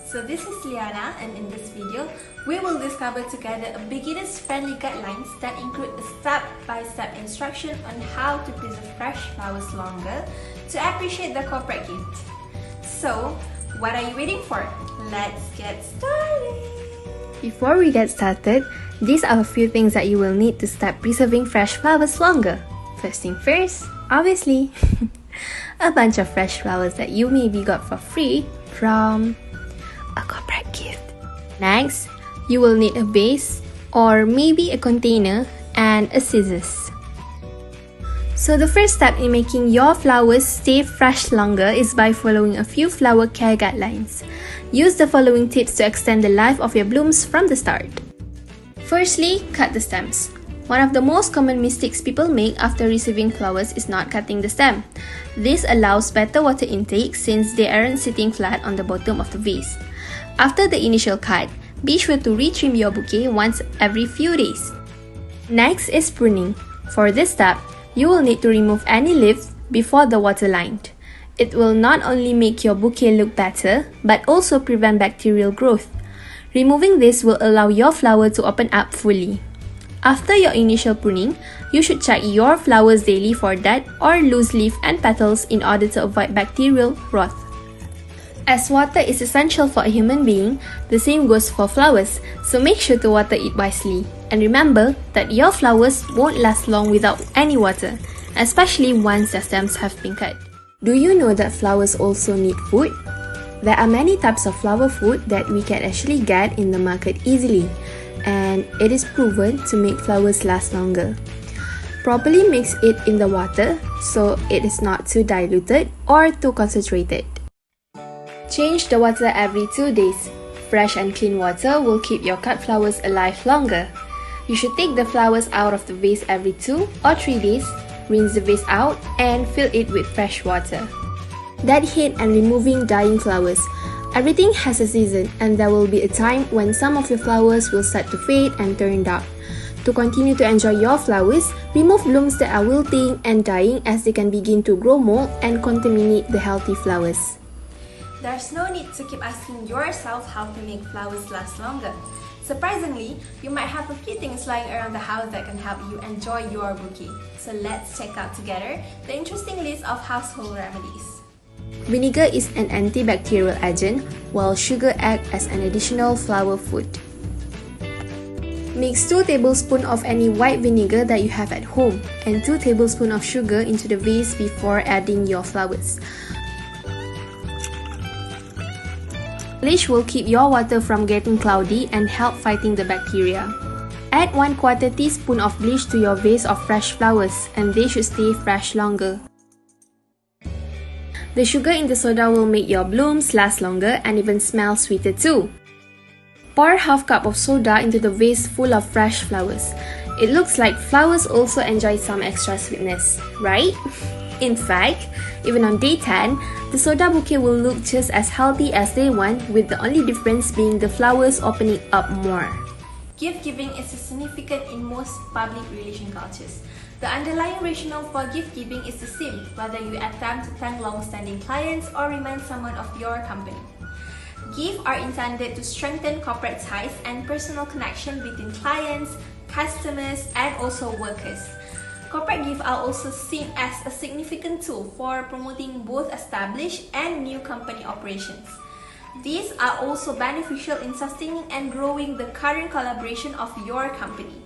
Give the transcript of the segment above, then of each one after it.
So this is Liana, and in this video, we will discover together a beginner's friendly guidelines that include a step-by-step instruction on how to preserve fresh flowers longer to appreciate the corporate gift. So, what are you waiting for? Let's get started! Before we get started, these are a few things that you will need to start preserving fresh flowers longer. First thing first, obviously, a bunch of fresh flowers that you maybe got for free from a corporate gift. Next, you will need a vase or maybe a container and a scissors. So the first step in making your flowers stay fresh longer is by following a few flower care guidelines. Use the following tips to extend the life of your blooms from the start. Firstly, cut the stems. One of the most common mistakes people make after receiving flowers is not cutting the stem. This allows better water intake since they aren't sitting flat on the bottom of the vase. After the initial cut, be sure to retrim your bouquet once every few days. Next is pruning. For this step, you will need to remove any leaves before the water line. It will not only make your bouquet look better, but also prevent bacterial growth. Removing this will allow your flower to open up fully. After your initial pruning, you should check your flowers daily for dead or loose leaf and petals in order to avoid bacterial rot. As water is essential for a human being, the same goes for flowers, so make sure to water it wisely. And remember that your flowers won't last long without any water, especially once their stems have been cut. Do you know that flowers also need food? There are many types of flower food that we can actually get in the market easily, and it is proven to make flowers last longer. Properly mix it in the water so it is not too diluted or too concentrated. Change the water every 2 days. Fresh and clean water will keep your cut flowers alive longer. You should take the flowers out of the vase every 2 or 3 days, rinse the vase out, and fill it with fresh water. Dead head and removing dying flowers. Everything has a season, and there will be a time when some of your flowers will start to fade and turn dark. To continue to enjoy your flowers, remove blooms that are wilting and dying as they can begin to grow mold and contaminate the healthy flowers. There's no need to keep asking yourself how to make flowers last longer. Surprisingly, you might have a few things lying around the house that can help you enjoy your bouquet. So let's check out together the interesting list of household remedies. Vinegar is an antibacterial agent, while sugar acts as an additional flower food. Mix 2 tablespoons of any white vinegar that you have at home and 2 tablespoons of sugar into the vase before adding your flowers. Bleach will keep your water from getting cloudy and help fighting the bacteria. Add 1/4 teaspoon of bleach to your vase of fresh flowers and they should stay fresh longer. The sugar in the soda will make your blooms last longer and even smell sweeter too. Pour ½ cup of soda into the vase full of fresh flowers. It looks like flowers also enjoy some extra sweetness, right? In fact, even on day 10, the soda bouquet will look just as healthy as day 1, with the only difference being the flowers opening up more. Gift giving is significant in most public relation cultures. The underlying rationale for gift giving is the same, whether you attempt to thank long-standing clients or remind someone of your company. Gifts are intended to strengthen corporate ties and personal connection between clients, customers, and also workers. Corporate gifts are also seen as a significant tool for promoting both established and new company operations. These are also beneficial in sustaining and growing the current collaboration of your company.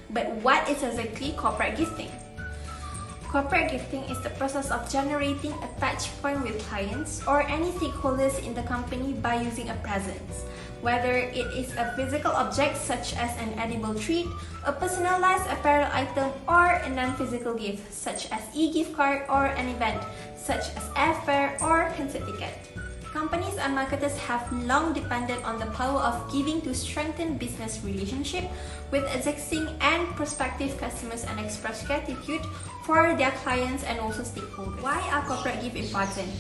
But what is exactly corporate gifting? Corporate gifting is the process of generating a touch point with clients or any stakeholders in the company by using a present. Whether it is a physical object such as an edible treat, a personalized apparel item, or a non-physical gift such as e-gift card or an event such as airfare or concert ticket. Companies and marketers have long depended on the power of giving to strengthen business relationship with existing and prospective customers and express gratitude for their clients and also stakeholders. Why are corporate gifts important?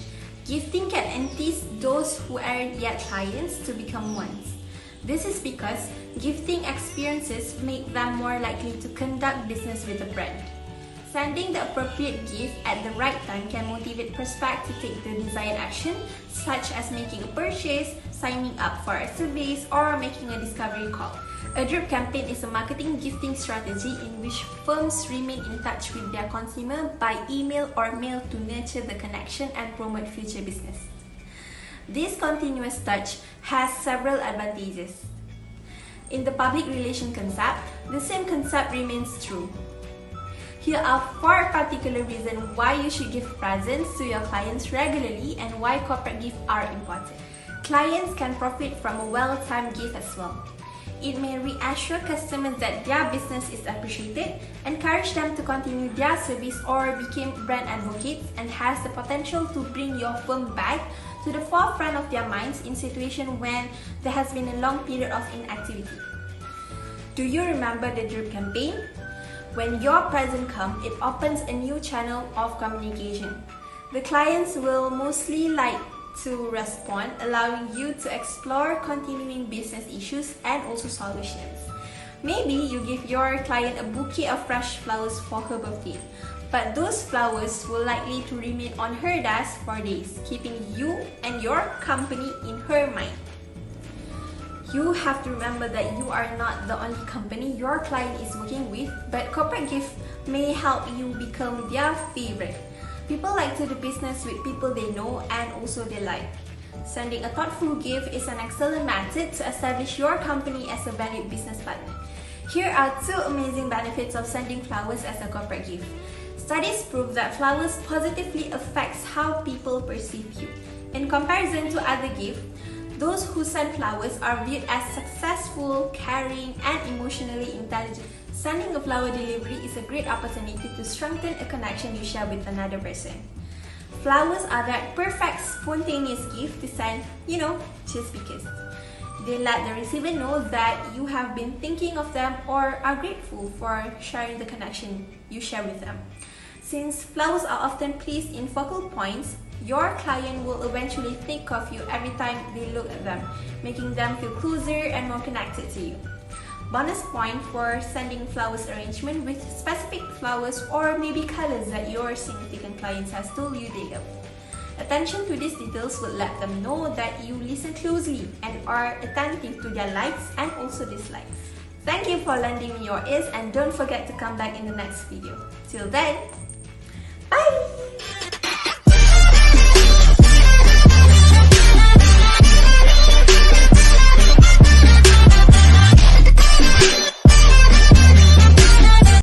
Gifting can entice those who aren't yet clients to become ones. This is because gifting experiences make them more likely to conduct business with the brand. Sending the appropriate gift at the right time can motivate prospects to take the desired action, such as making a purchase, signing up for a survey, or making a discovery call. A drip campaign is a marketing gifting strategy in which firms remain in touch with their consumer by email or mail to nurture the connection and promote future business. This continuous touch has several advantages. In the public relation concept, the same concept remains true. Here are 4 particular reasons why you should give presents to your clients regularly and why corporate gifts are important. Clients can profit from a well-timed gift as well. It may reassure customers that their business is appreciated, encourage them to continue their service or become brand advocates, and has the potential to bring your firm back to the forefront of their minds in situations when there has been a long period of inactivity. Do you remember the drip campaign? When your present comes, it opens a new channel of communication. The clients will mostly like to respond, allowing you to explore continuing business issues and also solutions. Maybe you give your client a bouquet of fresh flowers for her birthday, but those flowers will likely to remain on her desk for days, keeping you and your company in her mind. You have to remember that you are not the only company your client is working with, but corporate gift may help you become their favorite. People like to do business with people they know and also they like. Sending a thoughtful gift is an excellent method to establish your company as a valued business partner. Here are 2 amazing benefits of sending flowers as a corporate gift. Studies prove that flowers positively affects how people perceive you. In comparison to other gifts, those who send flowers are viewed as successful, caring, and emotionally intelligent. Sending a flower delivery is a great opportunity to strengthen a connection you share with another person. Flowers are that perfect spontaneous gift to send, just because. They let the receiver know that you have been thinking of them or are grateful for sharing the connection you share with them. Since flowers are often placed in focal points, your client will eventually think of you every time they look at them, making them feel closer and more connected to you. Bonus point for sending flowers arrangement with specific flowers or maybe colors that your significant clients has told you they love. Attention to these details will let them know that you listen closely and are attentive to their likes and also dislikes. Thank you for lending me your ears and don't forget to come back in the next video. Till then, bye!